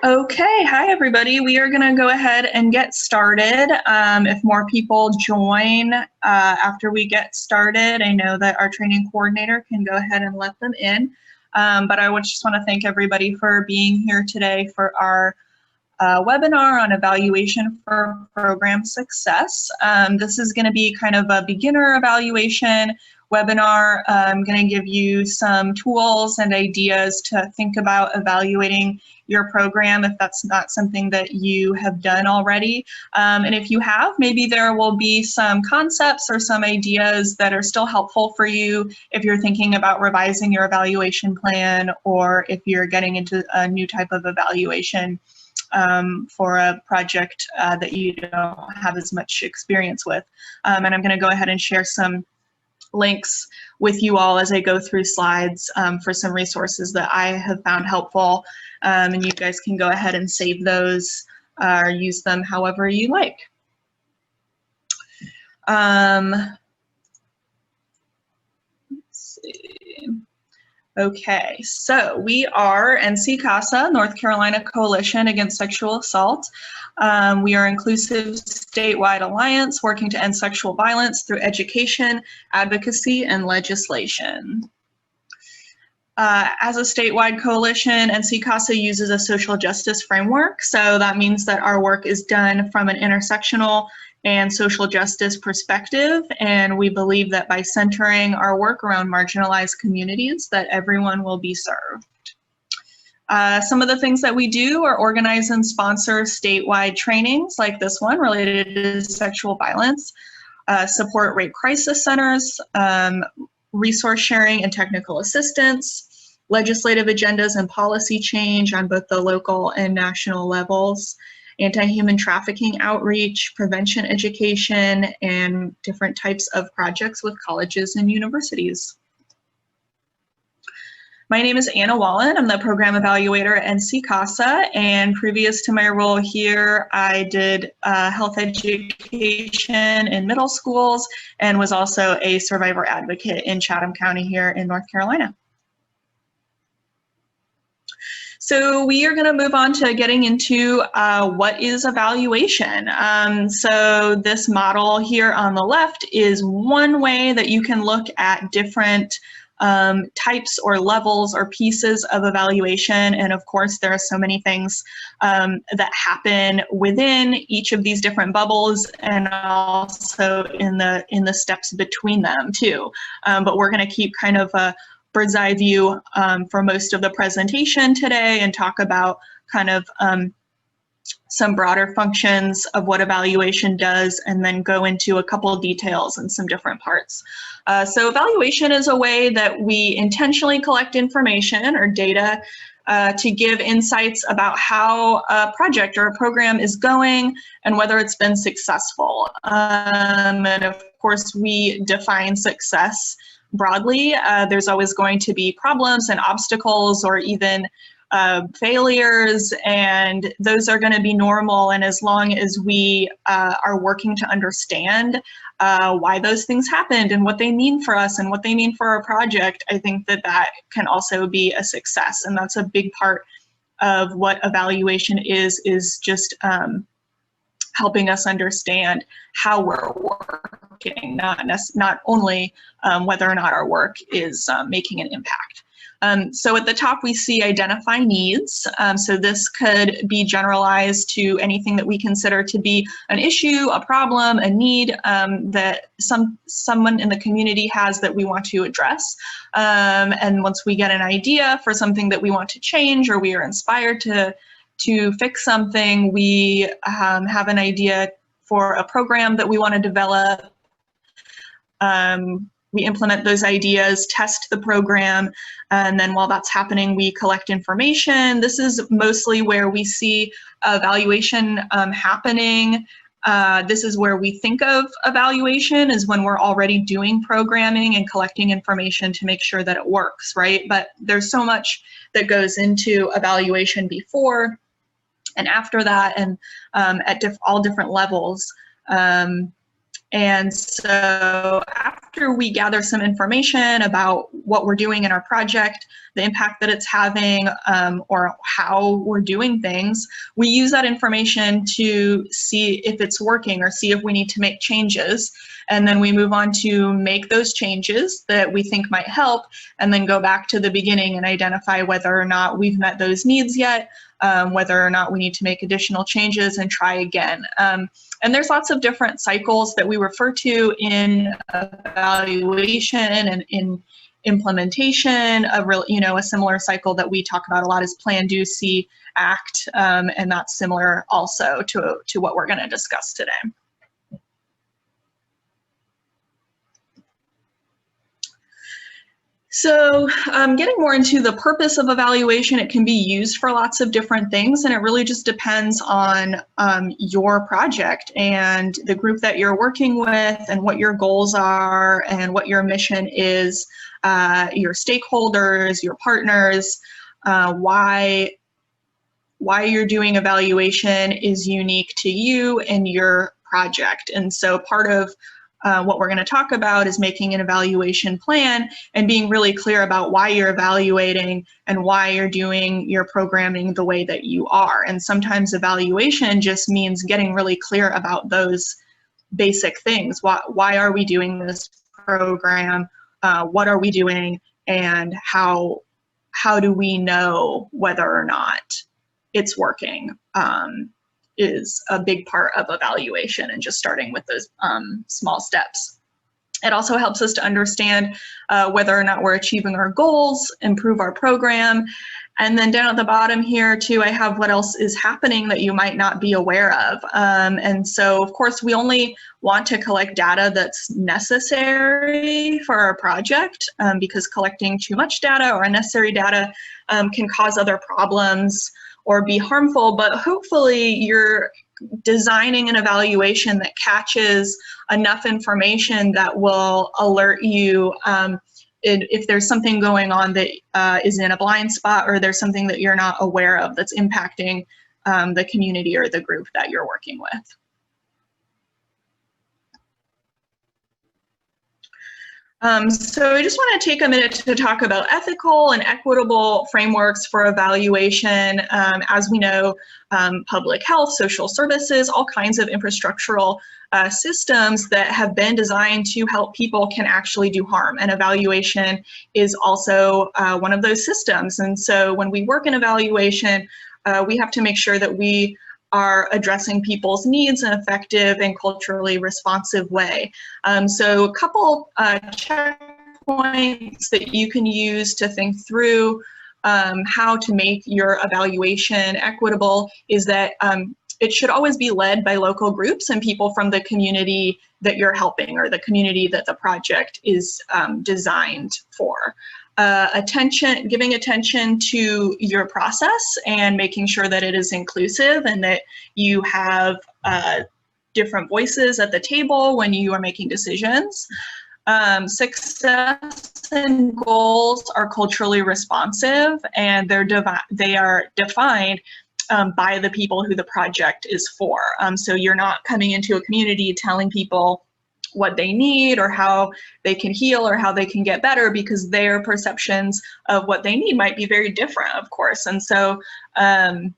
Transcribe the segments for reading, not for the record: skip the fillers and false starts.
Okay, hi everybody. We are going to go ahead and get started. If more people join after we get started, I know that our training coordinator can go ahead and let them in. But I would just want to thank everybody for being here today for our webinar on evaluation for program success. This is going to be kind of a beginner evaluation webinar. I'm going to give you some tools and ideas to think about evaluating your program if that's not something that you have done already. And if you have, maybe there will be some concepts or some ideas that are still helpful for you if you're thinking about revising your evaluation plan or if you're getting into a new type of evaluation for a project that you don't have as much experience with. And I'm going to go ahead and share some links with you all as I go through slides for some resources that I have found helpful. And you guys can go ahead and save those or use them however you like. Let's see. Okay, so we are NC-CASA, North Carolina Coalition Against Sexual Assault. We are an inclusive statewide alliance working to end sexual violence through education, advocacy, and legislation. As a statewide coalition, NC-CASA uses a social justice framework, so that means that our work is done from an intersectional and social justice perspective, and we believe that by centering our work around marginalized communities, that everyone will be served. Some of the things that we do are organize and sponsor statewide trainings like this one related to sexual violence, support rape crisis centers, resource sharing and technical assistance, legislative agendas and policy change on both the local and national levels, anti-human trafficking outreach, prevention education, and different types of projects with colleges and universities. My name is Anna Wallen. I'm the program evaluator at NC-CASA, and previous to my role here, I did health education in middle schools and was also a survivor advocate in Chatham County here in North Carolina. So we are going to move on to getting into what is evaluation. So this model here on the left is one way that you can look at different types or levels or pieces of evaluation. And of course, there are so many things that happen within each of these different bubbles and also in the steps between them too. But we're going to keep kind of a bird's eye view for most of the presentation today and talk about kind of some broader functions of what evaluation does and then go into a couple of details and some different parts. So evaluation is a way that we intentionally collect information or data to give insights about how a project or a program is going and whether it's been successful. And of course, we define success broadly. There's always going to be problems and obstacles or even failures, and those are going to be normal. And as long as we are working to understand why those things happened and what they mean for us and what they mean for our project, I think that that can also be a success. And that's a big part of what evaluation is just helping us understand how we're working, not only whether or not our work is making an impact. So at the top we see identify needs. So this could be generalized to anything that we consider to be an issue, a problem, a need that someone in the community has that we want to address. And once we get an idea for something that we want to change or we are inspired to fix something, we have an idea for a program that we want to develop. We implement those ideas, test the program, and then while that's happening, we collect information. This is mostly where we see evaluation happening. This is where we think of evaluation, is when we're already doing programming and collecting information to make sure that it works, right? But there's so much that goes into evaluation before and after that, and at all different levels. And so after after we gather some information about what we're doing in our project, the impact that it's having, or how we're doing things, we use that information to see if it's working or see if we need to make changes. And then we move on to make those changes that we think might help, and then go back to the beginning and identify whether or not we've met those needs yet, whether or not we need to make additional changes, and try again. And there's lots of different cycles that we refer to in evaluation and in implementation. A similar cycle that we talk about a lot is plan, do, see, act, and that's similar also to what we're going to discuss today. So getting more into the purpose of evaluation, it can be used for lots of different things, and it really just depends on your project and the group that you're working with and what your goals are and what your mission is, your stakeholders, your partners, why you're doing evaluation is unique to you and your project. And so part of what we're going to talk about is making an evaluation plan and being really clear about why you're evaluating and why you're doing your programming the way that you are. And sometimes evaluation just means getting really clear about those basic things. Why are we doing this program? What are we doing? And how do we know whether or not it's working? Is a big part of evaluation, and just starting with those small steps. It also helps us to understand whether or not we're achieving our goals, improve our program. And then down at the bottom here too, I have what else is happening that you might not be aware of. And so of course we only want to collect data that's necessary for our project, because collecting too much data or unnecessary data can cause other problems or be harmful, but hopefully you're designing an evaluation that catches enough information that will alert you if there's something going on that is in a blind spot, or there's something that you're not aware of that's impacting the community or the group that you're working with. So I just want to take a minute to talk about ethical and equitable frameworks for evaluation. As we know, public health, social services, all kinds of infrastructural systems that have been designed to help people can actually do harm. And evaluation is also one of those systems. And so when we work in evaluation, we have to make sure that we are addressing people's needs in an effective and culturally responsive way. So a couple checkpoints that you can use to think through how to make your evaluation equitable is that it should always be led by local groups and people from the community that you're helping, or the community that the project is designed for. Giving attention to your process and making sure that it is inclusive and that you have different voices at the table when you are making decisions. Success and goals are culturally responsive, and they are defined by the people who the project is for. So you're not coming into a community telling people what they need or how they can heal or how they can get better, because their perceptions of what they need might be very different, of course. And so a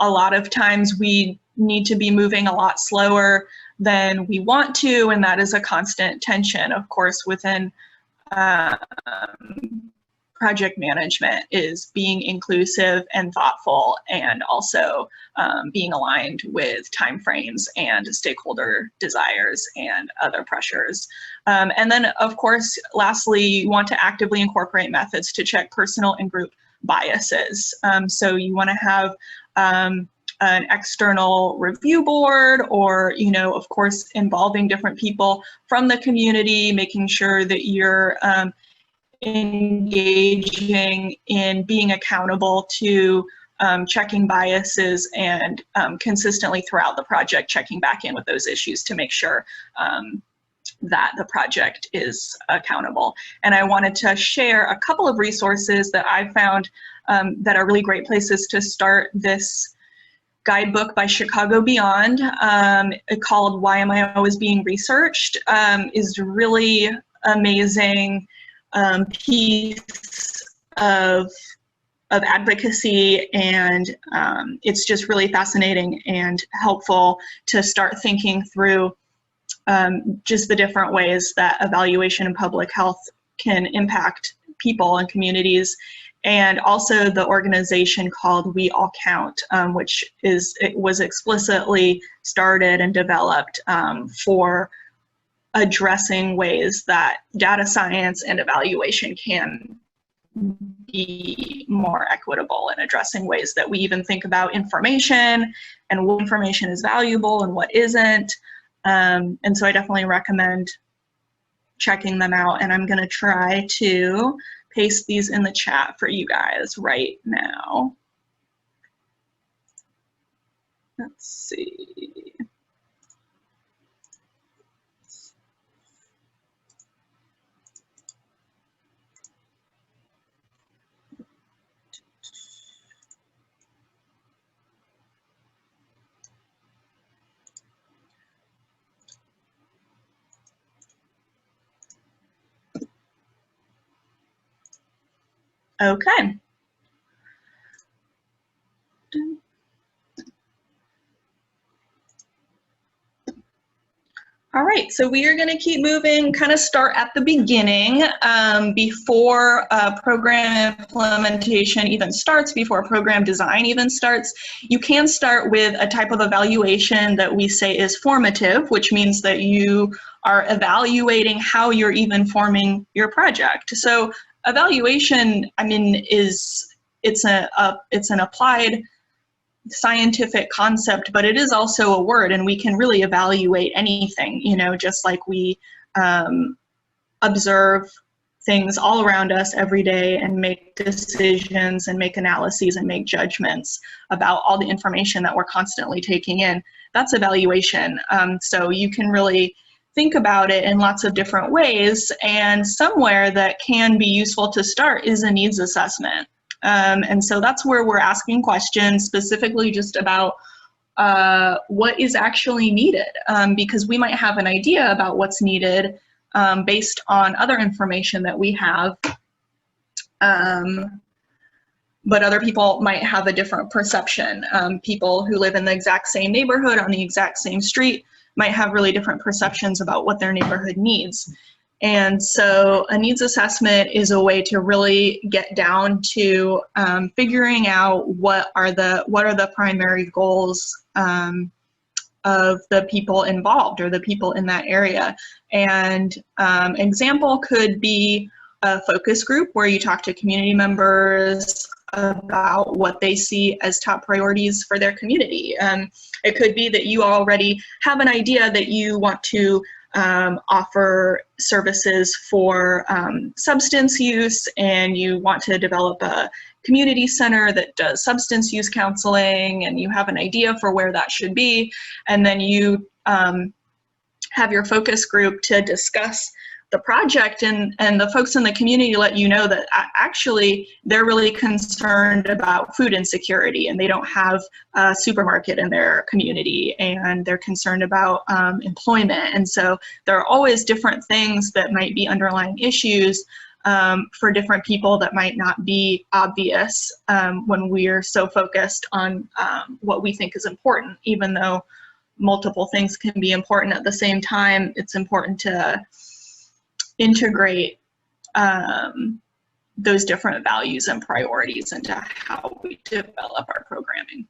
lot of times we need to be moving a lot slower than we want to, and that is a constant tension, of course, within project management, is being inclusive and thoughtful, and also being aligned with timeframes and stakeholder desires and other pressures. And then, of course, lastly, you want to actively incorporate methods to check personal and group biases. So you want to have an external review board, or, of course, involving different people from the community, making sure that you're engaging in being accountable to checking biases, and consistently throughout the project checking back in with those issues to make sure that the project is accountable. And I wanted to share a couple of resources that I found that are really great places to start this guidebook by Chicago Beyond, called Why Am I Always Being Researched, is really amazing piece of advocacy, and it's just really fascinating and helpful to start thinking through just the different ways that evaluation in public health can impact people and communities. And also the organization called We All Count, which was explicitly started and developed for addressing ways that data science and evaluation can be more equitable, and addressing ways that we even think about information and what information is valuable and what isn't. And so I definitely recommend checking them out, and I'm going to try to paste these in the chat for you guys right now. Let's see. Okay. All right, so we are going to keep moving, kind of start at the beginning before program implementation even starts, before program design even starts. You can start with a type of evaluation that we say is formative, which means that you are evaluating how you're even forming your project. So evaluation, I mean, it's an applied scientific concept, but it is also a word, and we can really evaluate anything, you know, just like we observe things all around us every day and make decisions and make analyses and make judgments about all the information that we're constantly taking in. That's evaluation. So you can really think about it in lots of different ways, and somewhere that can be useful to start is a needs assessment. And so that's where we're asking questions specifically just about what is actually needed, because we might have an idea about what's needed based on other information that we have, but other people might have a different perception. People who live in the exact same neighborhood on the exact same street might have really different perceptions about what their neighborhood needs. And so a needs assessment is a way to really get down to figuring out what are the primary goals of the people involved or the people in that area. And example could be a focus group where you talk to community members about what they see as top priorities for their community. It could be that you already have an idea that you want to offer services for substance use, and you want to develop a community center that does substance use counseling, and you have an idea for where that should be, and then you have your focus group to discuss the project, and the folks in the community let you know that actually they're really concerned about food insecurity, and they don't have a supermarket in their community, and they're concerned about employment. And so there are always different things that might be underlying issues for different people that might not be obvious when we're so focused on what we think is important. Even though multiple things can be important at the same time, it's important to integrate those different values and priorities into how we develop our programming.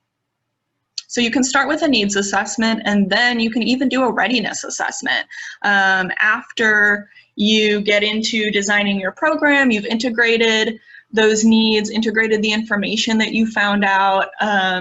So you can start with a needs assessment, and then you can even do a readiness assessment. After you get into designing your program, you've integrated those needs, integrated the information that you found out,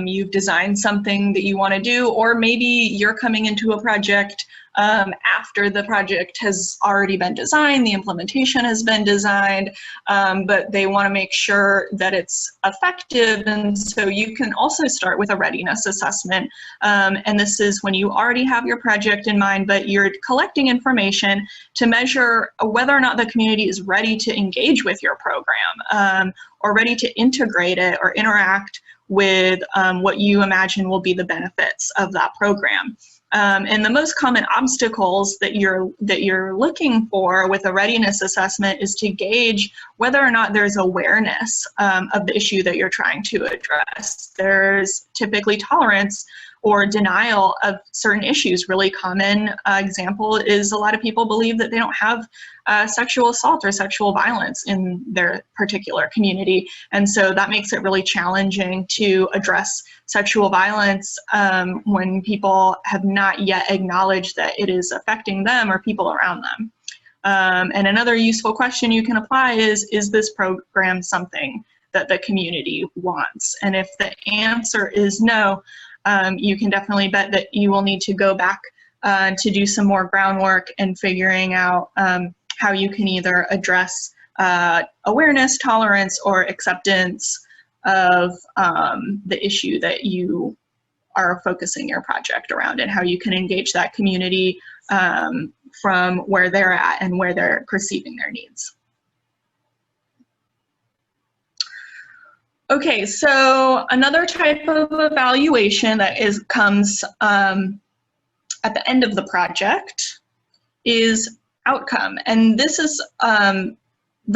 you've designed something that you want to do, or maybe you're coming into a project after the project has already been designed, the implementation has been designed, but they want to make sure that it's effective, and so you can also start with a readiness assessment. And this is when you already have your project in mind, but you're collecting information to measure whether or not the community is ready to engage with your program, or ready to integrate it or interact with what you imagine will be the benefits of that program. And the most common obstacles that you're looking for with a readiness assessment is to gauge whether or not there's awareness of the issue that you're trying to address. There's typically tolerance or denial of certain issues. Really common example is a lot of people believe that they don't have sexual assault or sexual violence in their particular community. And so that makes it really challenging to address sexual violence when people have not yet acknowledged that it is affecting them or people around them. And another useful question you can apply is this program something that the community wants? And if the answer is no, you can definitely bet that you will need to go back to do some more groundwork and figuring out how you can either address awareness, tolerance, or acceptance of the issue that you are focusing your project around, and how you can engage that community from where they're at and where they're perceiving their needs. Okay, so another type of evaluation that comes at the end of the project is outcome. And this is the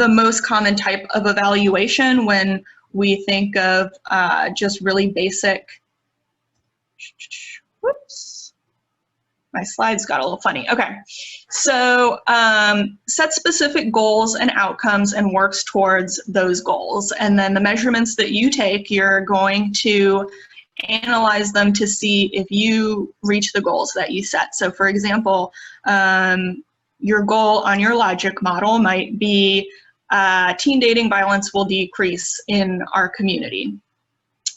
most common type of evaluation when we think of just really basic, whoops, my slides got a little funny. Okay, so set specific goals and outcomes and works towards those goals. And then the measurements that you take, you're going to analyze them to see if you reach the goals that you set. So for example, your goal on your logic model might be teen dating violence will decrease in our community,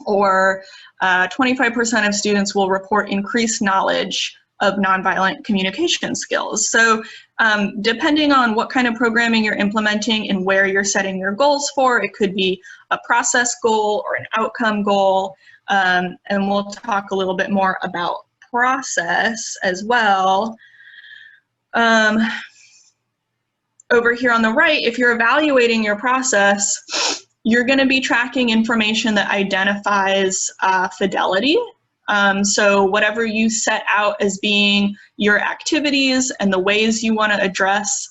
or 25% of students will report increased knowledge of nonviolent communication skills. So depending on what kind of programming you're implementing and where you're setting your goals for, it could be a process goal or an outcome goal. And we'll talk a little bit more about process as well. Over here on the right, if you're evaluating your process, you're going to be tracking information that identifies fidelity. So whatever you set out as being your activities and the ways you want to address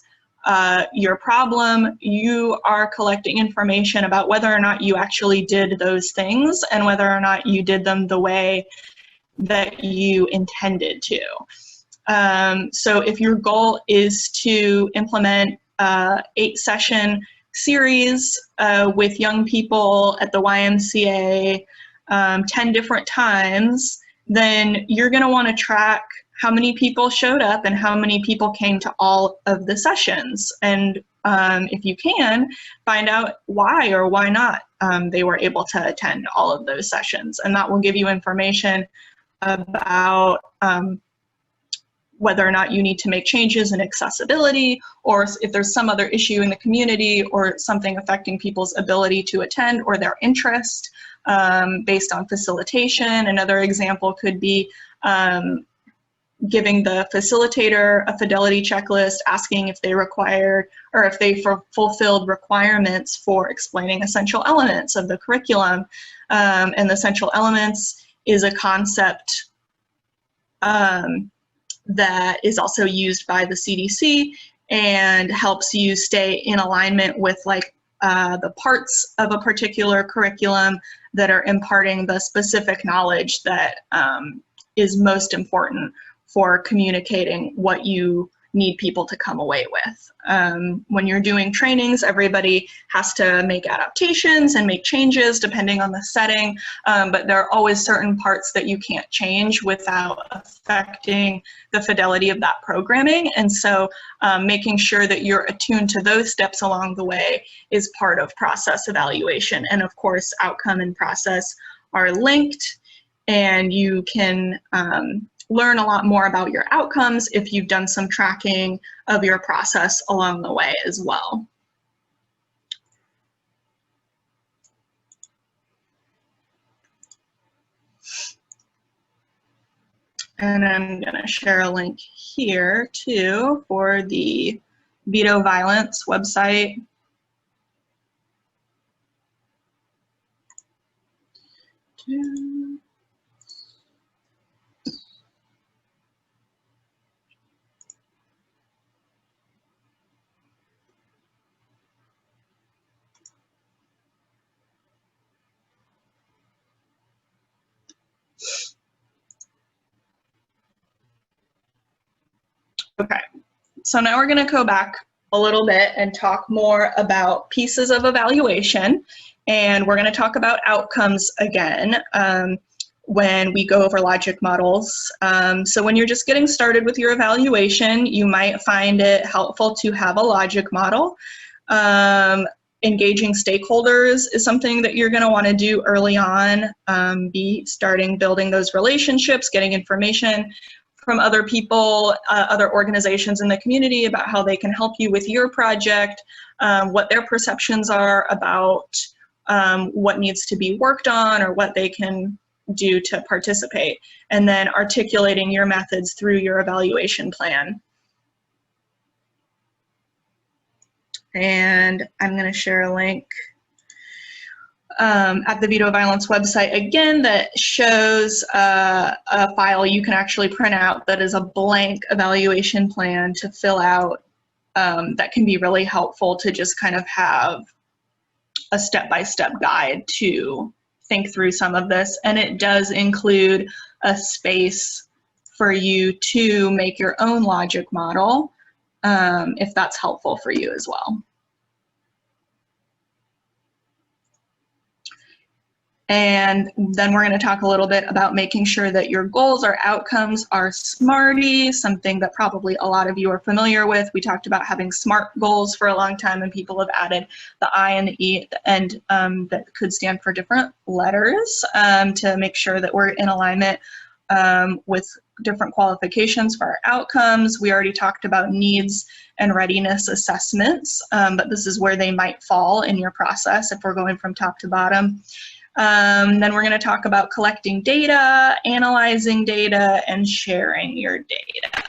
your problem, you are collecting information about whether or not you actually did those things and whether or not you did them the way that you intended to. So if your goal is to implement 8-session series with young people at the YMCA 10 different times, then you're going to want to track how many people showed up and how many people came to all of the sessions. And if you can, find out why or why not they were able to attend all of those sessions. And that will give you information about whether or not you need to make changes in accessibility, or if there's some other issue in the community or something affecting people's ability to attend or their interest based on facilitation. Another example could be giving the facilitator a fidelity checklist, asking if they required or if they fulfilled requirements for explaining essential elements of the curriculum. And the essential elements is a concept that is also used by the CDC and helps you stay in alignment with like the parts of a particular curriculum that are imparting the specific knowledge that is most important for communicating what you need people to come away with. When you're doing trainings, everybody has to make adaptations and make changes depending on the setting, but there are always certain parts that you can't change without affecting the fidelity of that programming. And so making sure that you're attuned to those steps along the way is part of process evaluation. And of course, outcome and process are linked, and you can learn a lot more about your outcomes if you've done some tracking of your process along the way as well. And I'm going to share a link here too for the Veto Violence website. Okay, so now we're going to go back a little bit and talk more about pieces of evaluation, and we're going to talk about outcomes again when we go over logic models. So when you're just getting started with your evaluation, you might find it helpful to have a logic model. Engaging stakeholders is something that you're going to want to do early on. Be starting building those relationships, getting information from other people, other organizations in the community about how they can help you with your project, what their perceptions are about what needs to be worked on or what they can do to participate, and then articulating your methods through your evaluation plan. And I'm going to share a link at the Veto Violence website again that shows a file you can actually print out that is a blank evaluation plan to fill out that can be really helpful to just kind of have a step-by-step guide to think through some of this. And it does include a space for you to make your own logic model if that's helpful for you as well. And then we're going to talk a little bit about making sure that your goals or outcomes are SMARTIE, something that probably a lot of you are familiar with. We talked about having SMART goals for a long time, and people have added the I and the E at the end that could stand for different letters to make sure that we're in alignment with different qualifications for our outcomes. We already talked about needs and readiness assessments, but this is where they might fall in your process if we're going from top to bottom. Then we're going to talk about collecting data, analyzing data, and sharing your data.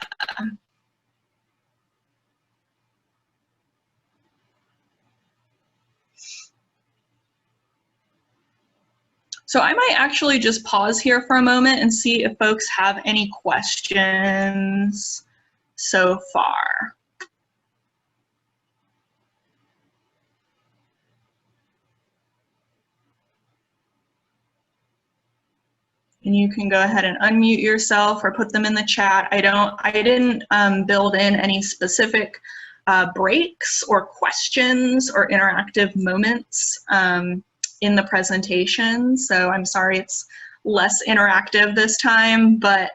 So I might actually just pause here for a moment and see if folks have any questions so far. And you can go ahead and unmute yourself or put them in the chat. I didn't build in any specific breaks or questions or interactive moments in the presentation. So I'm sorry it's less interactive this time, but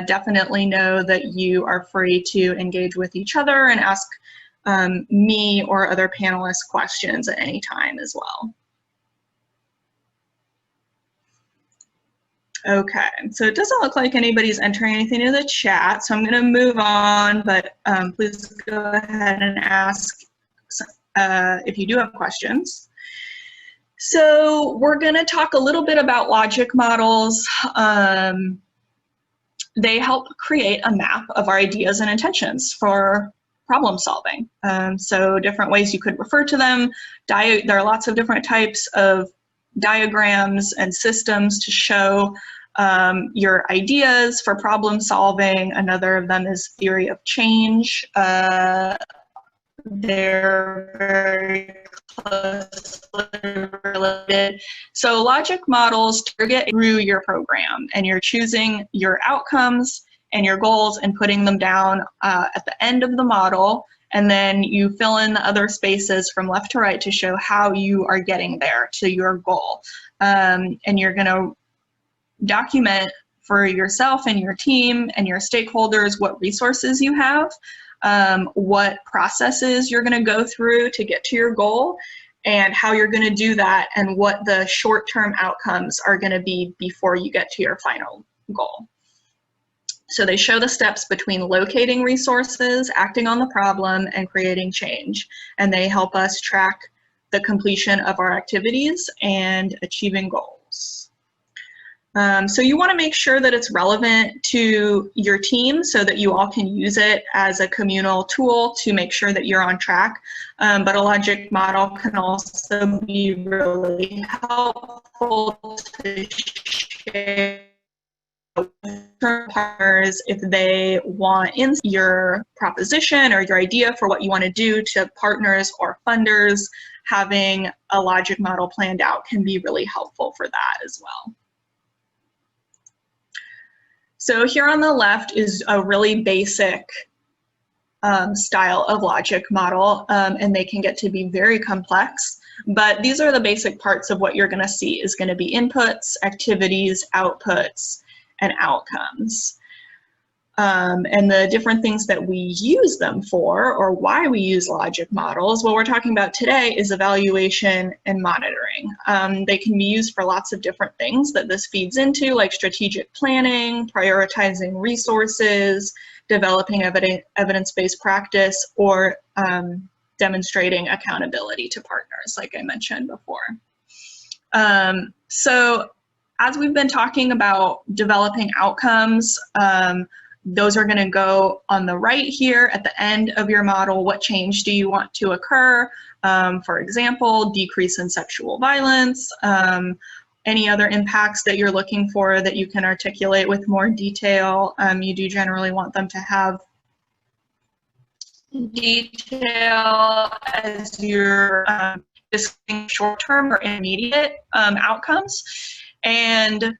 definitely know that you are free to engage with each other and ask me or other panelists questions at any time as well. Okay, so it doesn't look like anybody's entering anything in the chat, so I'm going to move on, but please go ahead and ask if you do have questions. So we're going to talk a little bit about logic models. They help create a map of our ideas and intentions for problem solving. So different ways you could refer to them. There are lots of different types of diagrams and systems to show your ideas for problem solving. Another of them is theory of change. They're very closely related. So logic models target through your program, and you're choosing your outcomes and your goals and putting them down at the end of the model, and then you fill in the other spaces from left to right to show how you are getting there to your goal. And you're going to document for yourself and your team and your stakeholders what resources you have, what processes you're going to go through to get to your goal, and how you're going to do that, and what the short-term outcomes are going to be before you get to your final goal. So they show the steps between locating resources, acting on the problem, and creating change. And they help us track the completion of our activities and achieving goals. So you want to make sure that it's relevant to your team so that you all can use it as a communal tool to make sure that you're on track. But a logic model can also be really helpful to share partners if they want in your proposition or your idea for what you want to do to partners or funders. Having a logic model planned out can be really helpful for that as well. So here on the left is a really basic style of logic model, and they can get to be very complex. But these are the basic parts of what you're going to see is going to be inputs, activities, outputs, and outcomes. And the different things that we use them for, or why we use logic models, what we're talking about today is evaluation and monitoring. They can be used for lots of different things that this feeds into, like strategic planning, prioritizing resources, developing evidence-based practice, or demonstrating accountability to partners, like I mentioned before. So as we've been talking about developing outcomes, those are going to go on the right here at the end of your model. What change do you want to occur? For example, decrease in sexual violence, any other impacts that you're looking for that you can articulate with more detail. You do generally want them to have detail as you're discussing short-term or intermediate outcomes. And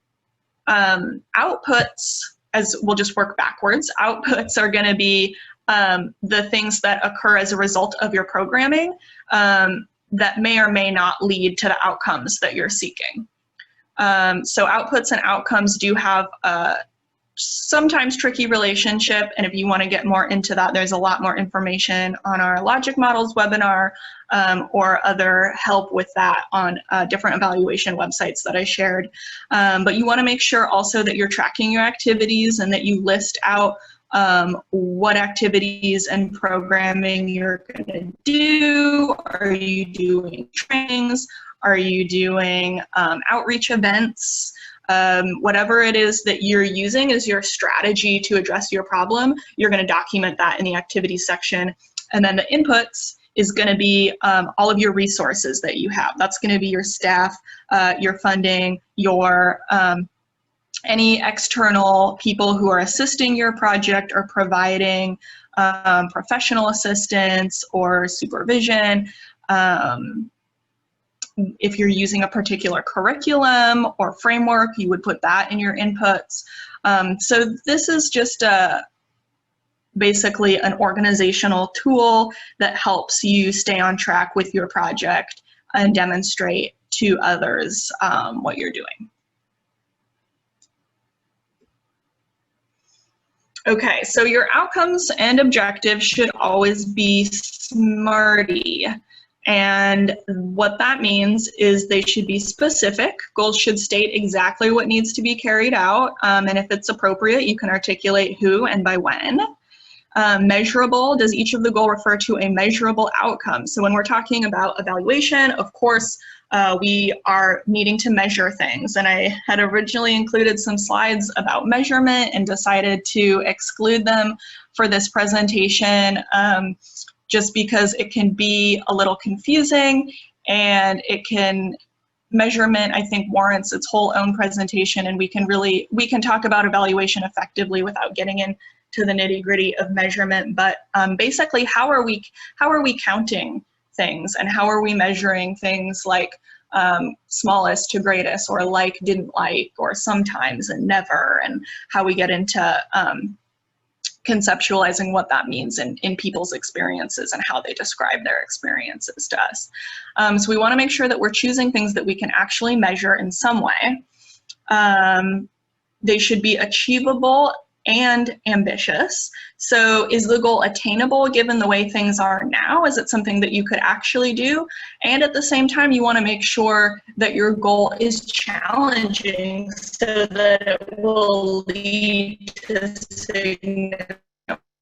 outputs, as we'll just work backwards, outputs are going to be the things that occur as a result of your programming that may or may not lead to the outcomes that you're seeking. So outputs and outcomes do have a sometimes tricky relationship, and if you want to get more into that, there's a lot more information on our logic models webinar or other help with that on different evaluation websites that I shared. But you want to make sure also that you're tracking your activities and that you list out what activities and programming you're going to do. Are you doing trainings? Are you doing outreach events? Whatever it is that you're using as your strategy to address your problem, you're going to document that in the activities section. And then the inputs is going to be all of your resources that you have. That's going to be your staff, your funding, your any external people who are assisting your project or providing professional assistance or supervision. If you're using a particular curriculum or framework, you would put that in your inputs. So this is just basically an organizational tool that helps you stay on track with your project and demonstrate to others what you're doing. Okay, so your outcomes and objectives should always be SMARTIE. And what that means is they should be specific. Goals should state exactly what needs to be carried out. And if it's appropriate, you can articulate who and by when. Measurable, does each of the goal refer to a measurable outcome? So when we're talking about evaluation, of course, we are needing to measure things. And I had originally included some slides about measurement and decided to exclude them for this presentation. Just because it can be a little confusing and measurement, I think, warrants its whole own presentation, and we can talk about evaluation effectively without getting into the nitty-gritty of measurement. But basically, how are we counting things, and how are we measuring things like smallest to greatest, or like, didn't like, or sometimes and never, and how we get into conceptualizing what that means in people's experiences and how they describe their experiences to us. So we want to make sure that we're choosing things that we can actually measure in some way. They should be achievable and ambitious. So is the goal attainable given the way things are now? Is it something that you could actually do? And at the same time, you want to make sure that your goal is challenging so that it will lead to significant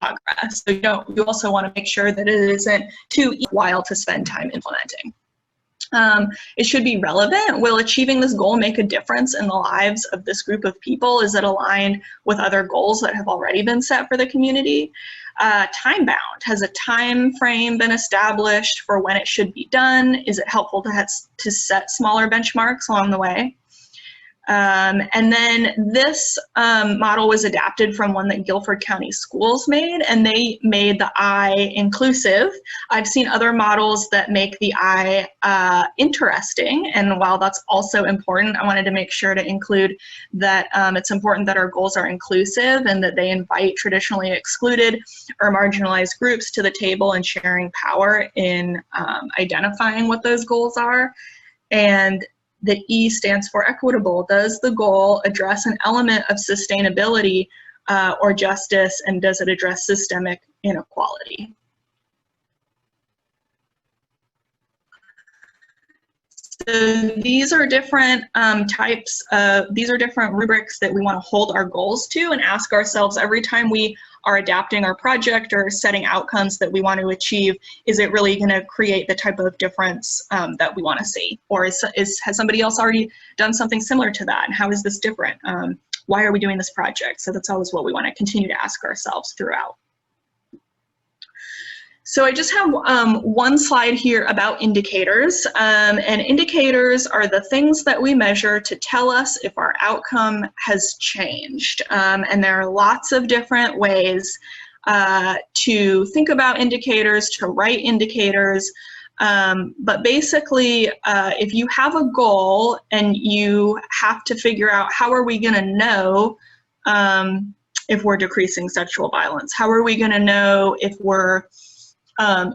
progress. So you also want to make sure that it isn't too worthwhile to spend time implementing. It should be relevant. Will achieving this goal make a difference in the lives of this group of people? Is it aligned with other goals that have already been set for the community? Time bound. Has a time frame been established for when it should be done? Is it helpful to set smaller benchmarks along the way? And then this model was adapted from one that Guilford County Schools made, and they made the I inclusive. I've seen other models that make the I interesting, and while that's also important, I wanted to make sure to include that it's important that our goals are inclusive and that they invite traditionally excluded or marginalized groups to the table and sharing power in identifying what those goals are. And the E stands for equitable. Does the goal address an element of sustainability or justice, and does it address systemic inequality? So these are different these are different rubrics that we want to hold our goals to and ask ourselves every time we are adapting our project or setting outcomes that we want to achieve. Is it really going to create the type of difference that we want to see? Or has somebody else already done something similar to that? And how is this different? Why are we doing this project? So that's always what we want to continue to ask ourselves throughout. So I just have one slide here about indicators, and indicators are the things that we measure to tell us if our outcome has changed. And there are lots of different ways to think about indicators, to write indicators, but basically if you have a goal and you have to figure out how are we going to know if we're decreasing sexual violence, how are we going to know if we're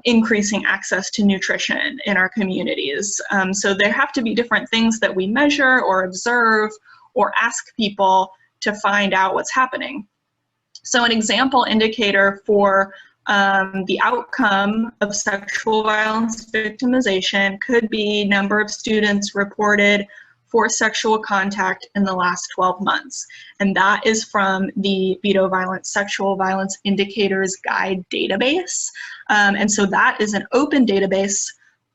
increasing access to nutrition in our communities. So there have to be different things that we measure or observe or ask people to find out what's happening. So an example indicator for the outcome of sexual violence victimization could be number of students reported for sexual contact in the last 12 months. And that is from the Veto Violence Sexual Violence Indicators Guide database. And so that is an open database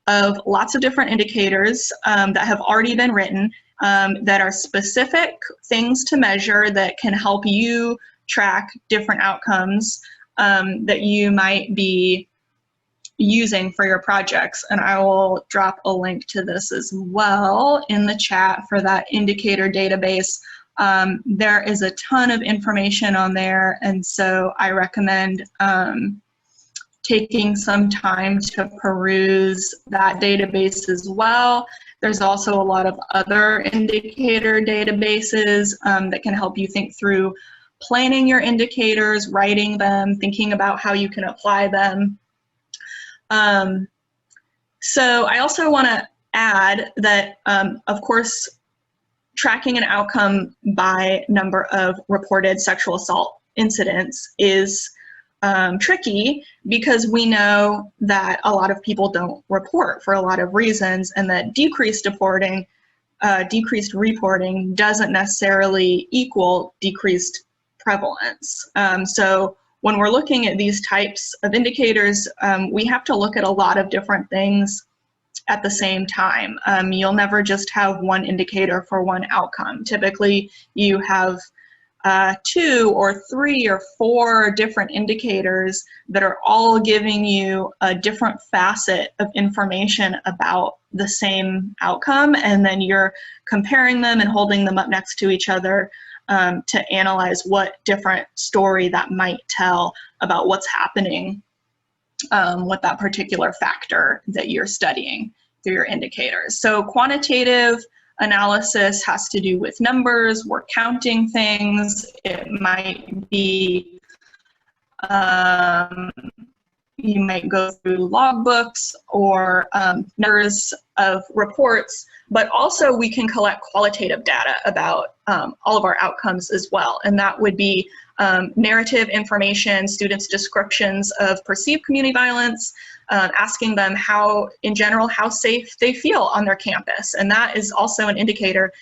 of lots of different indicators that have already been written that are specific things to measure that can help you track different outcomes that you might be using for your projects. And I will drop a link to this as well in the chat for that indicator database. There is a ton of information on there, and so I recommend taking some time to peruse that database as well. There's also a lot of other indicator databases that can help you think through planning your indicators, writing them, thinking about how you can apply them. So I also want to add that, of course, tracking an outcome by number of reported sexual assault incidents is tricky because we know that a lot of people don't report for a lot of reasons, and that decreased reporting doesn't necessarily equal decreased prevalence. So when we're looking at these types of indicators, we have to look at a lot of different things at the same time. You'll never just have one indicator for one outcome. Typically, you have 2 or 3 or 4 different indicators that are all giving you a different facet of information about the same outcome, and then you're comparing them and holding them up next to each other to analyze what different story that might tell about what's happening with that particular factor that you're studying through your indicators. So quantitative analysis has to do with numbers. We're counting things. It might be, you might go through logbooks or numbers of reports, but also we can collect qualitative data about all of our outcomes as well. And that would be narrative information, students' descriptions of perceived community violence, asking them how, in general, how safe they feel on their campus. And that is also an indicator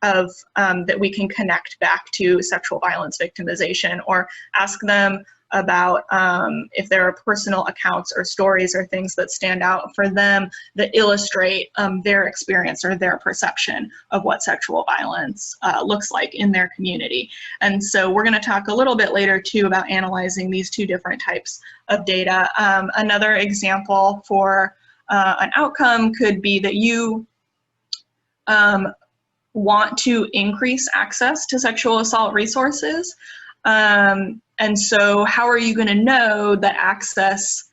of that we can connect back to sexual violence victimization, or ask them about if there are personal accounts or stories or things that stand out for them that illustrate their experience or their perception of what sexual violence looks like in their community. And so we're going to talk a little bit later too about analyzing these 2 different types of data. Another example for an outcome could be that you want to increase access to sexual assault resources. And so how are you going to know that access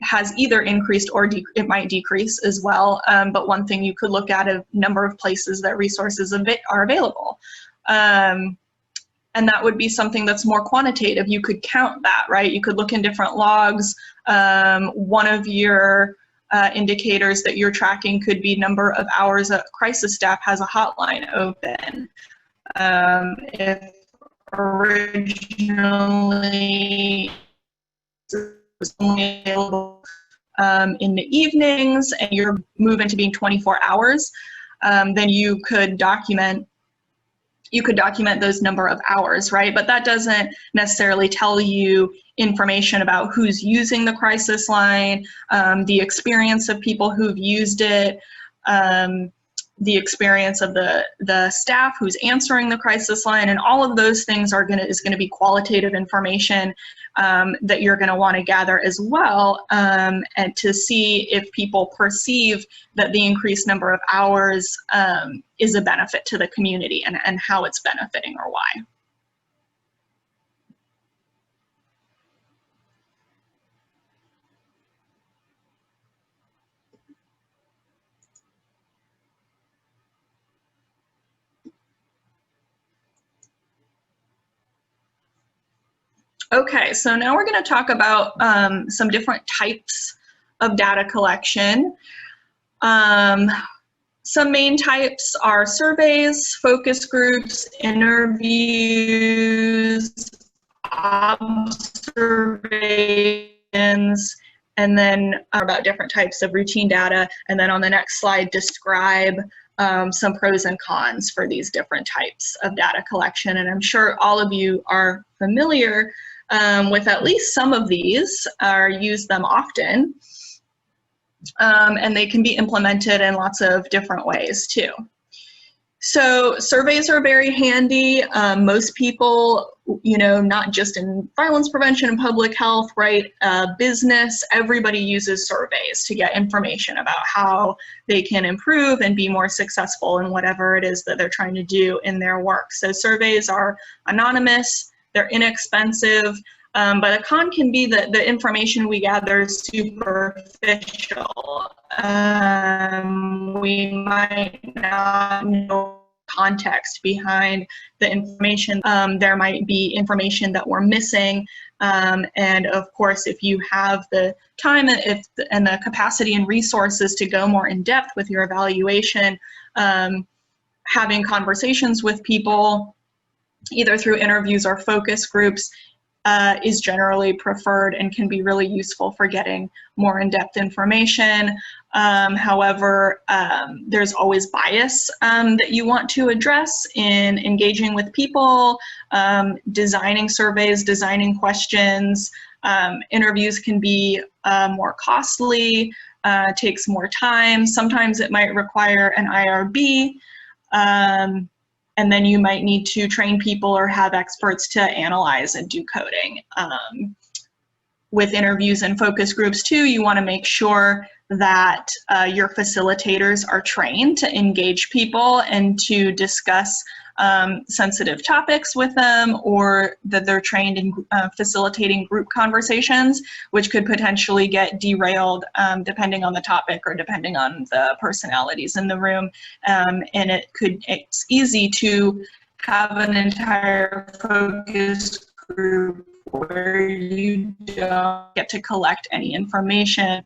has either increased or it might decrease as well? But one thing you could look at a number of places that resources are available. And that would be something that's more quantitative. You could count that, right? You could look in different logs. One of your indicators that you're tracking could be number of hours that crisis staff has a hotline open. If originally it was only available in the evenings and you're moving to being 24 hours, then you could document those number of hours, right? But that doesn't necessarily tell you information about who's using the crisis line, the experience of people who've used it, the experience of the staff who's answering the crisis line, and all of those things is gonna be qualitative information that you're gonna wanna gather as well, and to see if people perceive that the increased number of hours is a benefit to the community and how it's benefiting or why. Okay, so now we're going to talk about some different types of data collection. Some main types are surveys, focus groups, interviews, observations, and then about different types of routine data. And then on the next slide, describe some pros and cons for these different types of data collection. And I'm sure all of you are familiar with at least some of these, or use them often, and they can be implemented in lots of different ways too. So surveys are very handy. Most people, not just in violence prevention and public health, right? Business, everybody uses surveys to get information about how they can improve and be more successful in whatever it is that they're trying to do in their work. So surveys are anonymous, they're inexpensive, but a con can be that the information we gather is superficial. We might not know context behind the information. There might be information that we're missing. And of course, if you have the time and the capacity and resources to go more in depth with your evaluation, having conversations with people, either through interviews or focus groups, is generally preferred and can be really useful for getting more in-depth information. However, there's always bias that you want to address in engaging with people, designing surveys, designing questions. Interviews can be more costly, takes more time. Sometimes it might require an IRB. And then you might need to train people or have experts to analyze and do coding. With interviews and focus groups too, you want to make sure that your facilitators are trained to engage people and to discuss sensitive topics with them, or that they're trained in facilitating group conversations, which could potentially get derailed depending on the topic or depending on the personalities in the room. And it's easy to have an entire focus group where you don't get to collect any information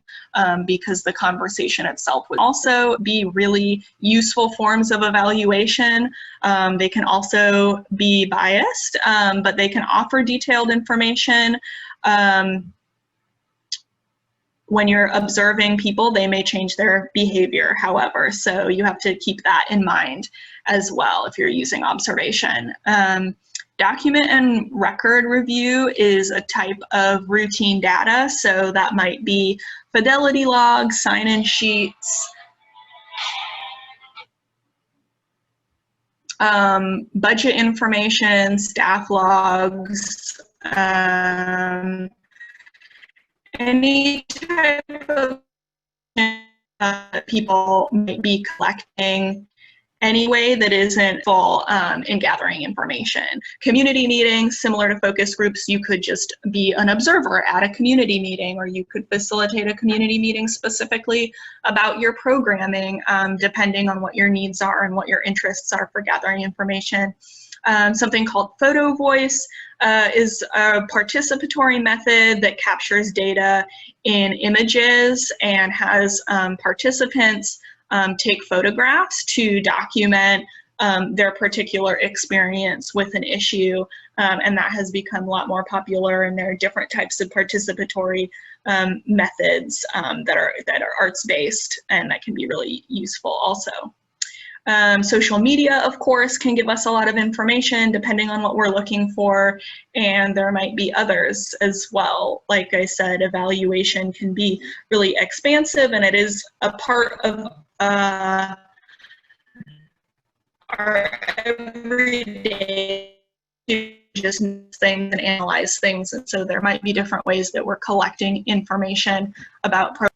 because the conversation itself would also be really useful forms of evaluation. They can also be biased, but they can offer detailed information. When you're observing people, they may change their behavior, however, so you have to keep that in mind as well if you're using observation. Document and record review is a type of routine data, so that might be fidelity logs, sign-in sheets, budget information, staff logs, any type of people might be collecting. any way that isn't full in gathering information. Community meetings, similar to focus groups, you could just be an observer at a community meeting, or you could facilitate a community meeting specifically about your programming, depending on what your needs are and what your interests are for gathering information. Something called photo voice is a participatory method that captures data in images and has participants take photographs to document their particular experience with an issue, and that has become a lot more popular, and there are different types of participatory methods that are arts-based, and that can be really useful also. Social media, of course, can give us a lot of information depending on what we're looking for, and there might be others as well. Like I said, evaluation can be really expansive, and it is a part of our everyday to just things and analyze things, and so there might be different ways that we're collecting information about programs.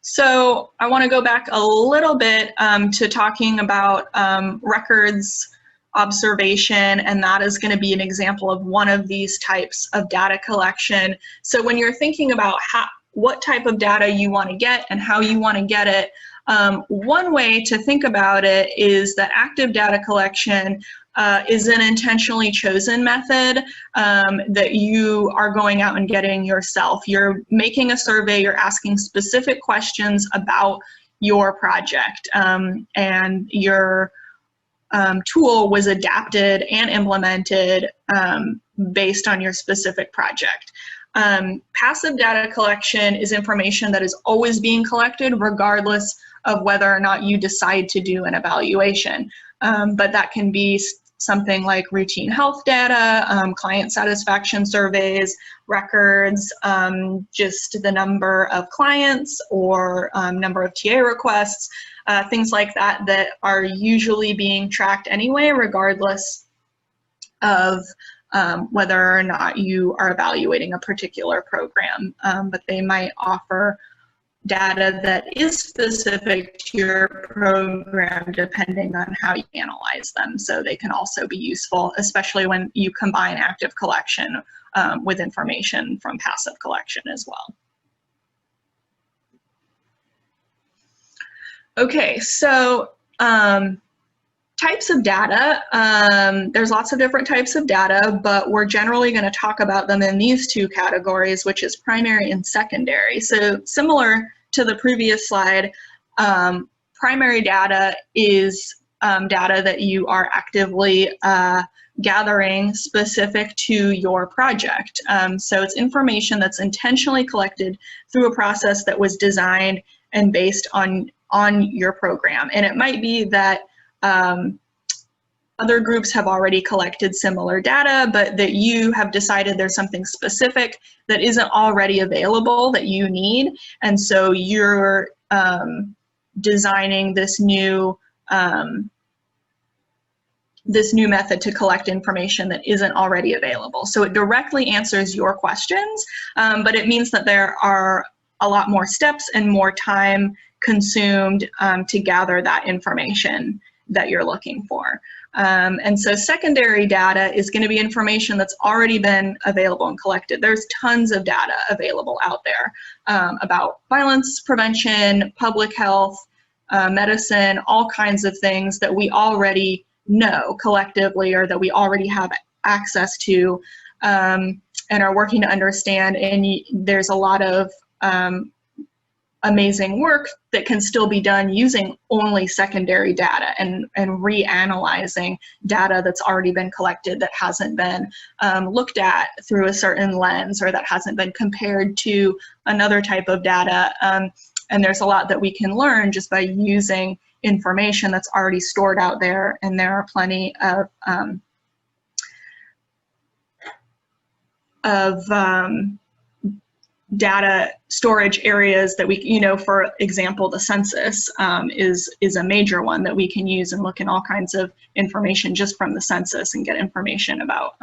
So I want to go back a little bit to talking about records observation, and that is going to be an example of one of these types of data collection. So when you're thinking about what type of data you want to get and how you want to get it, one way to think about it is that active data collection is an intentionally chosen method that you are going out and getting yourself. You're making a survey, you're asking specific questions about your project, and your tool was adapted and implemented based on your specific project. Passive data collection is information that is always being collected regardless of whether or not you decide to do an evaluation. But that can be something like routine health data, client satisfaction surveys, records, just the number of clients or number of TA requests, things like that that are usually being tracked anyway, regardless of whether or not you are evaluating a particular program. But they might offer data that is specific to your program depending on how you analyze them. So they can also be useful, especially when you combine active collection with information from passive collection as well. Okay, so types of data, there's lots of different types of data, but we're generally going to talk about them in these two categories, which is primary and secondary. So similar to the previous slide, primary data is data that you are actively gathering specific to your project. So it's information that's intentionally collected through a process that was designed and based on your program. And it might be that other groups have already collected similar data, but that you have decided there's something specific that isn't already available that you need, and so you're designing this new method to collect information that isn't already available. So it directly answers your questions, but it means that there are a lot more steps and more time consumed to gather that information that you're looking for. And so secondary data is going to be information that's already been available and collected. There's tons of data available out there about violence prevention, public health, medicine, all kinds of things that we already know collectively or that we already have access to and are working to understand. And there's a lot of amazing work that can still be done using only secondary data and reanalyzing data that's already been collected that hasn't been looked at through a certain lens or that hasn't been compared to another type of data. And there's a lot that we can learn just by using information that's already stored out there, and there are plenty of data storage areas that we, for example, the census is a major one that we can use and look in all kinds of information just from the census and get information about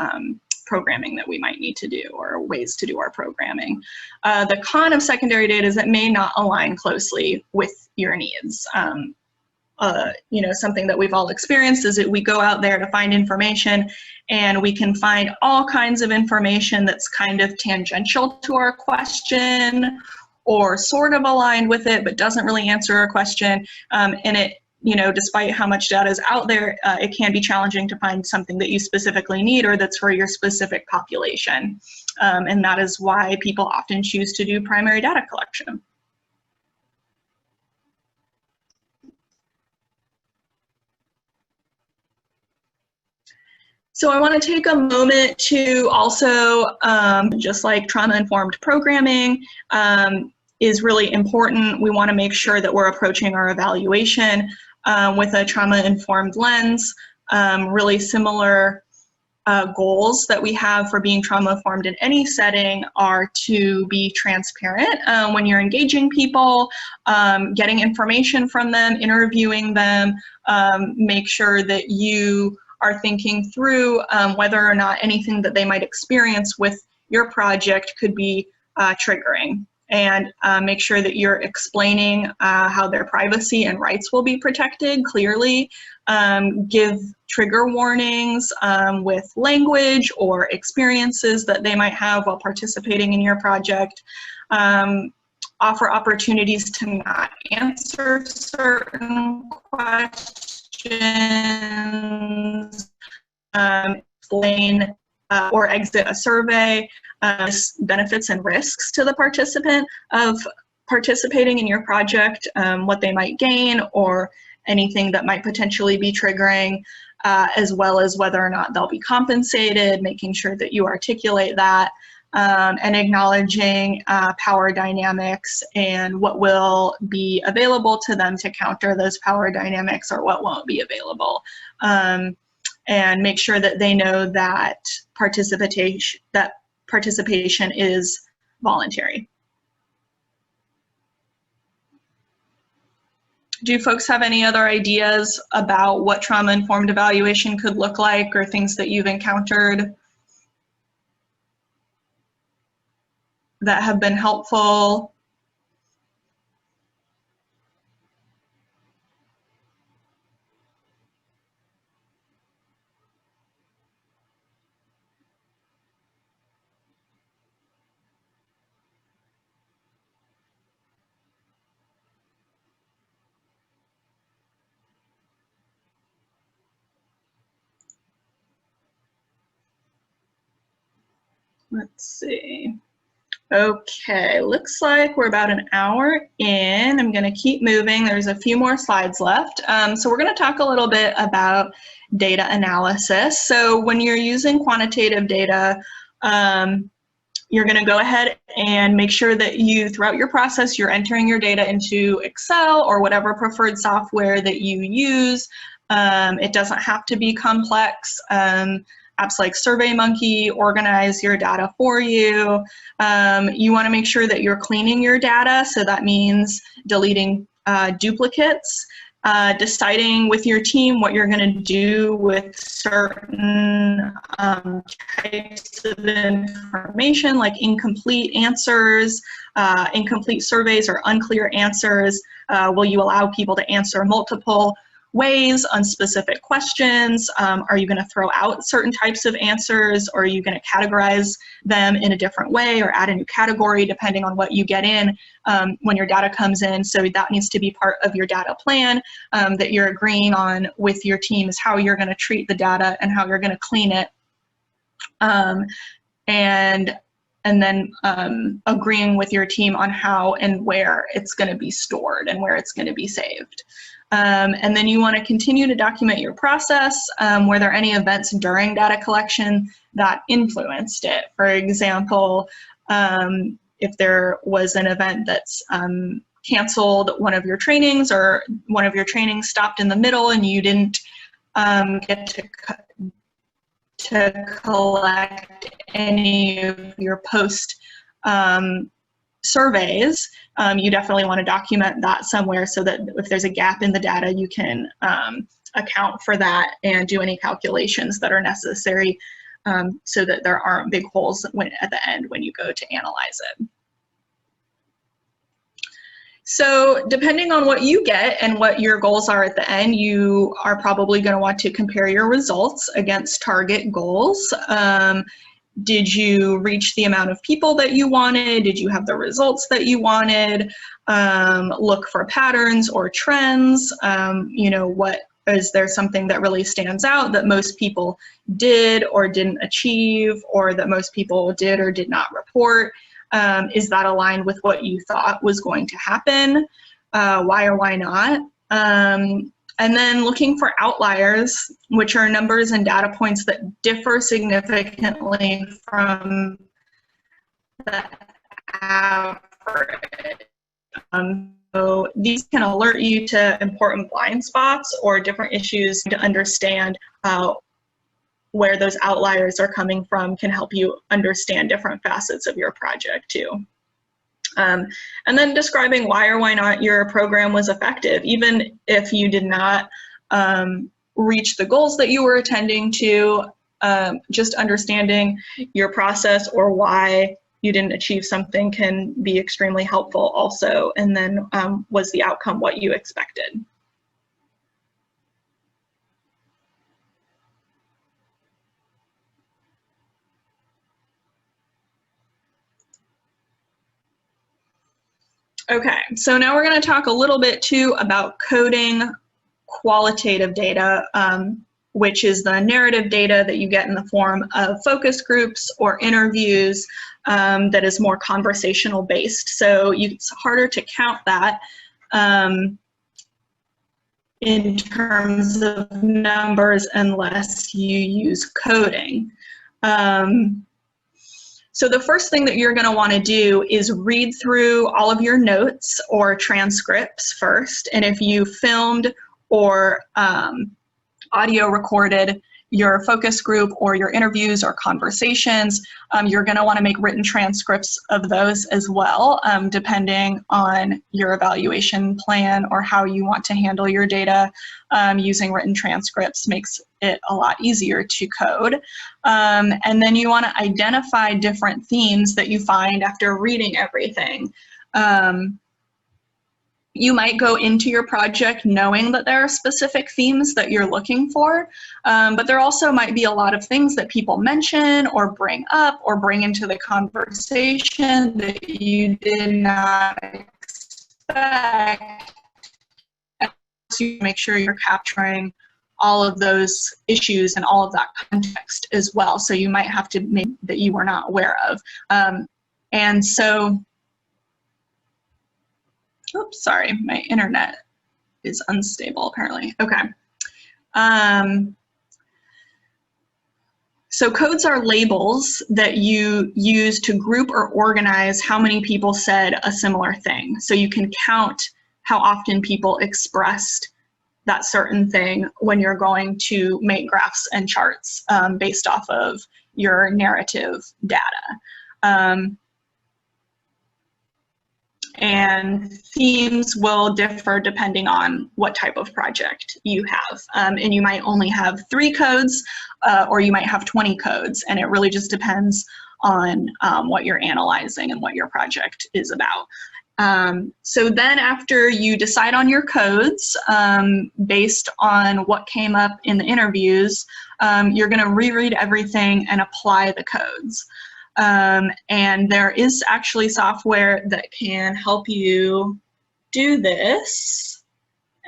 programming that we might need to do or ways to do our programming. The con of secondary data is it may not align closely with your needs. something that we've all experienced is that we go out there to find information, and we can find all kinds of information that's kind of tangential to our question or sort of aligned with it but doesn't really answer our question. And it, despite how much data is out there, it can be challenging to find something that you specifically need or that's for your specific population. And that is why people often choose to do primary data collection. So I want to take a moment to also, just like trauma-informed programming is really important, we want to make sure that we're approaching our evaluation with a trauma-informed lens. Really similar goals that we have for being trauma-informed in any setting are to be transparent when you're engaging people, getting information from them, interviewing them, make sure that you are thinking through whether or not anything that they might experience with your project could be triggering, and make sure that you're explaining how their privacy and rights will be protected clearly. Give trigger warnings with language or experiences that they might have while participating in your project. Offer opportunities to not answer certain questions, explain or exit a survey, benefits and risks to the participant of participating in your project, what they might gain or anything that might potentially be triggering, as well as whether or not they'll be compensated, making sure that you articulate that, and acknowledging power dynamics and what will be available to them to counter those power dynamics or what won't be available. And make sure that they know that participation is voluntary. Do folks have any other ideas about what trauma-informed evaluation could look like or things that you've encountered that have been helpful? Let's see. Okay, looks like we're about an hour in. I'm going to keep moving. There's a few more slides left. So we're going to talk a little bit about data analysis. So when you're using quantitative data, you're going to go ahead and make sure that throughout your process, you're entering your data into Excel or whatever preferred software that you use. It doesn't have to be complex. Apps like SurveyMonkey organize your data for you. You want to make sure that you're cleaning your data, so that means deleting duplicates, deciding with your team what you're going to do with certain types of information, like incomplete answers, incomplete surveys, or unclear answers. Will you allow people to answer multiple ways on specific questions? Are you going to throw out certain types of answers, or are you going to categorize them in a different way or add a new category depending on what you get in when your data comes in? So that needs to be part of your data plan that you're agreeing on with your team, is how you're going to treat the data and how you're going to clean it. And then agreeing with your team on how and where it's going to be stored and where it's going to be saved. And then you want to continue to document your process. Were there any events during data collection that influenced it? For example, if there was an event that's canceled one of your trainings, or one of your trainings stopped in the middle and you didn't get to collect any of your post surveys, you definitely want to document that somewhere, so that if there's a gap in the data, you can account for that and do any calculations that are necessary, so that there aren't big holes at the end when you go to analyze it. So depending on what you get and what your goals are at the end, you are probably going to want to compare your results against target goals. Did you reach the amount of people that you wanted? Did you have the results that you wanted? Look for patterns or trends. You know, is there something that really stands out that most people did or didn't achieve, or that most people did or did not report? Is that aligned with what you thought was going to happen? Why or why not? And then looking for outliers, which are numbers and data points that differ significantly from the average. So these can alert you to important blind spots or different issues. To understand where those outliers are coming from can help you understand different facets of your project too. And then describing why or why not your program was effective, even if you did not reach the goals that you were attending to. Just understanding your process or why you didn't achieve something can be extremely helpful also. And then was the outcome what you expected? Okay, so now we're going to talk a little bit too about coding qualitative data, which is the narrative data that you get in the form of focus groups or interviews that is more conversational based. So it's harder to count that in terms of numbers unless you use coding. So the first thing that you're going to want to do is read through all of your notes or transcripts first. And if you filmed or audio recorded your focus group or your interviews or conversations, you're going to want to make written transcripts of those as well, depending on your evaluation plan or how you want to handle your data. Using written transcripts makes it a lot easier to code. And then you want to identify different themes that you find after reading everything. You might go into your project knowing that there are specific themes that you're looking for, but there also might be a lot of things that people mention or bring up or bring into the conversation that you did not expect. So you make sure you're capturing all of those issues and all of that context as well. So you might have to make that you were not aware of. And so, oops, sorry, my internet is unstable apparently. Okay. So codes are labels that you use to group or organize how many people said a similar thing. So you can count how often people expressed that certain thing when you're going to make graphs and charts based off of your narrative data. And themes will differ depending on what type of project you have. And you might only have 3 codes or you might have 20 codes, and it really just depends on what you're analyzing and what your project is about. So then after you decide on your codes based on what came up in the interviews, you're going to reread everything and apply the codes. And there is actually software that can help you do this.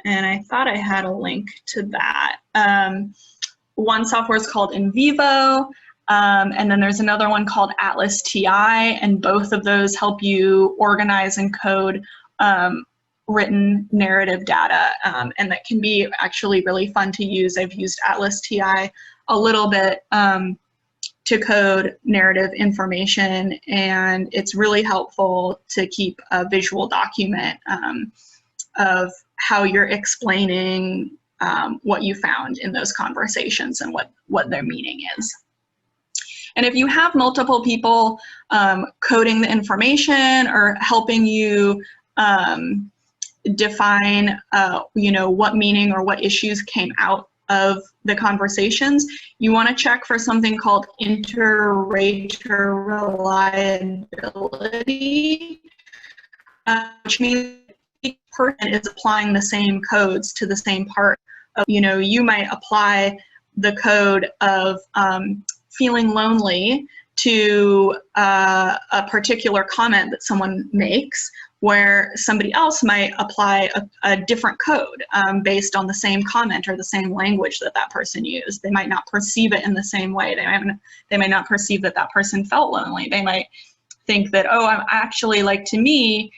And I thought I had a link to that. One software is called In Vivo, and then there's another one called Atlas TI, and both of those help you organize and code written narrative data, and that can be actually really fun to use. I've used Atlas TI a little bit to code narrative information, and it's really helpful to keep a visual document of how you're explaining what you found in those conversations and what their meaning is. And if you have multiple people coding the information or helping you define what meaning or what issues came out of the conversations, you want to check for something called inter-rater reliability, which means person is applying the same codes to the same part of, you know, you might apply the code of feeling lonely to a particular comment that someone makes, where somebody else might apply a different code based on the same comment or the same language that that person used. They might not perceive it in the same way. They might not perceive that that person felt lonely. They might think that, oh, I'm actually, like, to me,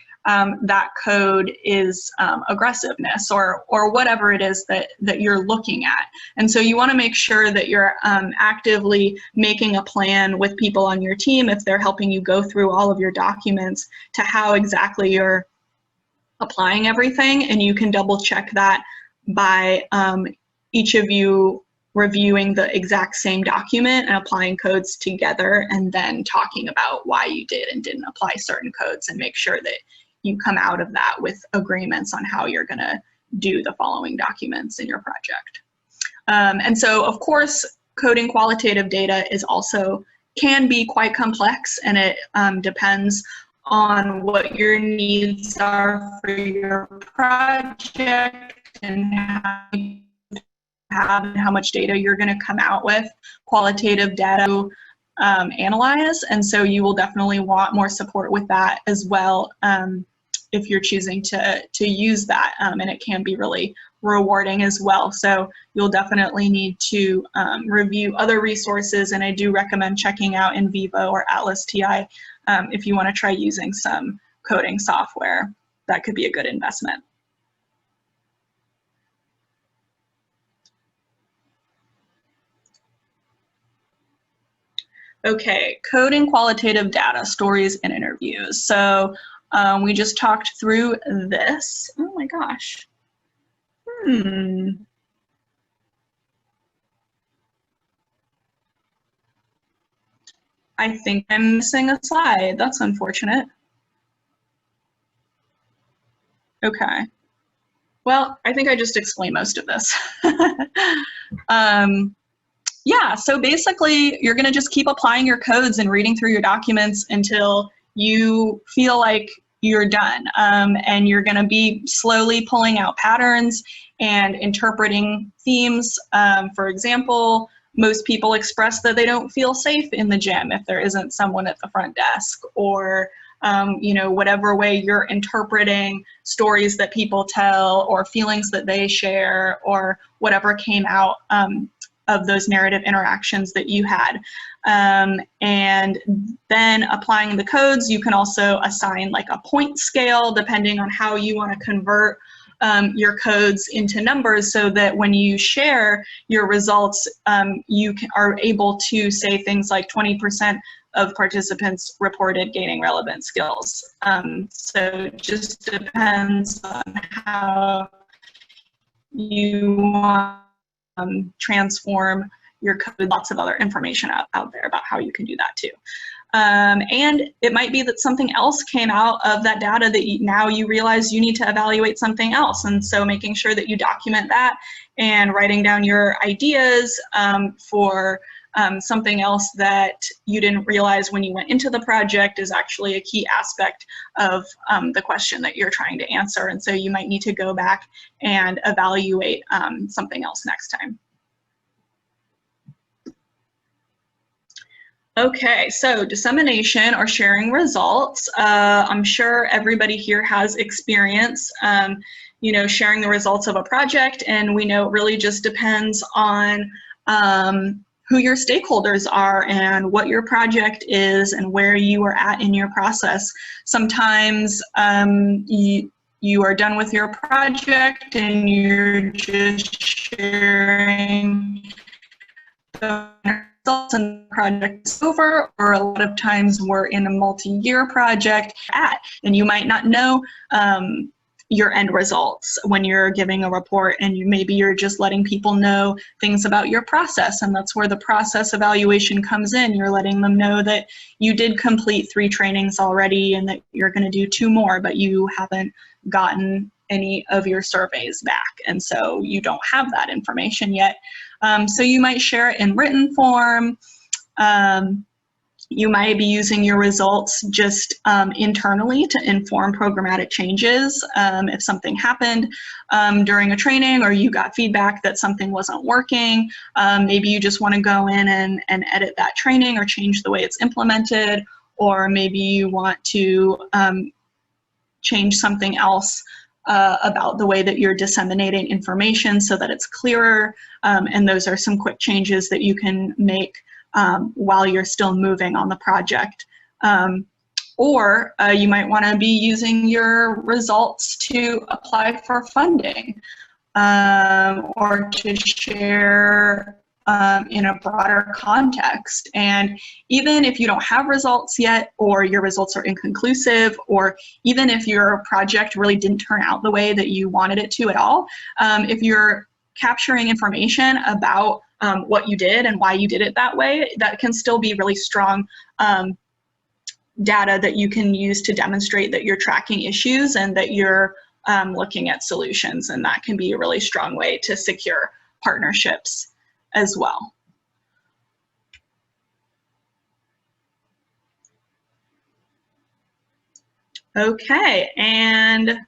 that code is aggressiveness or whatever it is that you're looking at. And so you want to make sure that you're actively making a plan with people on your team, if they're helping you go through all of your documents, to how exactly you're applying everything. And you can double check that by each of you reviewing the exact same document and applying codes together, and then talking about why you did and didn't apply certain codes, and make sure that you come out of that with agreements on how you're going to do the following documents in your project. And so, of course, coding qualitative data can be quite complex, and it depends on what your needs are for your project and how much data you're going to come out with. Qualitative data to analyze, and so you will definitely want more support with that as well if you're choosing to use that, and it can be really rewarding as well. So you'll definitely need to review other resources, and I do recommend checking out NVivo or Atlas TI if you want to try using some coding software. That could be a good investment. Okay, coding qualitative data, stories and interviews. So we just talked through this. Oh my gosh. I think I'm missing a slide. That's unfortunate. Okay. Well, I think I just explained most of this. Yeah, so basically you're gonna just keep applying your codes and reading through your documents until you feel like you're done. And you're gonna be slowly pulling out patterns and interpreting themes. For example, most people express that they don't feel safe in the gym if there isn't someone at the front desk, or you know, whatever way you're interpreting stories that people tell or feelings that they share, or whatever came out of those narrative interactions that you had. And then applying the codes, you can also assign like a point scale depending on how you want to convert your codes into numbers, so that when you share your results, you are able to say things like 20% of participants reported gaining relevant skills. So it just depends on how you want transform your code. Lots of other information out there about how you can do that too. And it might be that something else came out of that data that now you realize you need to evaluate something else. And so making sure that you document that and writing down your ideas for something else that you didn't realize when you went into the project is actually a key aspect of the question that you're trying to answer. And so you might need to go back and evaluate something else next time. Okay, so dissemination or sharing results. I'm sure everybody here has experience, you know, sharing the results of a project, and we know it really just depends on who your stakeholders are and what your project is and where you are at in your process. Sometimes you are done with your project and you're just sharing the results and the project is over, or a lot of times we're in a multi-year project and you might not know your end results when you're giving a report, and maybe you're just letting people know things about your process, and that's where the process evaluation comes in. You're letting them know that you did complete 3 trainings already and that you're going to do 2 more, but you haven't gotten any of your surveys back, and so you don't have that information yet. So you might share it in written form. You might be using your results just internally to inform programmatic changes. If something happened during a training, or you got feedback that something wasn't working, maybe you just want to go in and edit that training or change the way it's implemented, or maybe you want to change something else about the way that you're disseminating information so that it's clearer. And those are some quick changes that you can make while you're still moving on the project. Or you might want to be using your results to apply for funding or to share in a broader context. And even if you don't have results yet, or your results are inconclusive, or even if your project really didn't turn out the way that you wanted it to at all, if you're capturing information about what you did and why you did it that way, that can still be really strong data that you can use to demonstrate that you're tracking issues and that you're looking at solutions, and that can be a really strong way to secure partnerships as well. Okay, and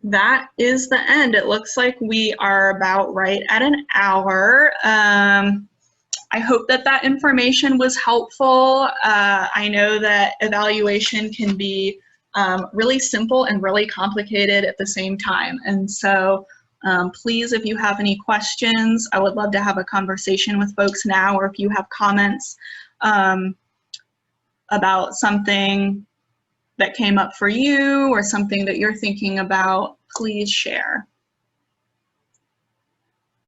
that is the end. It looks like we are about right at an hour. I hope that that information was helpful. I know that evaluation can be really simple and really complicated at the same time. And so please, if you have any questions, I would love to have a conversation with folks now, or if you have comments about something that came up for you or something that you're thinking about, please share.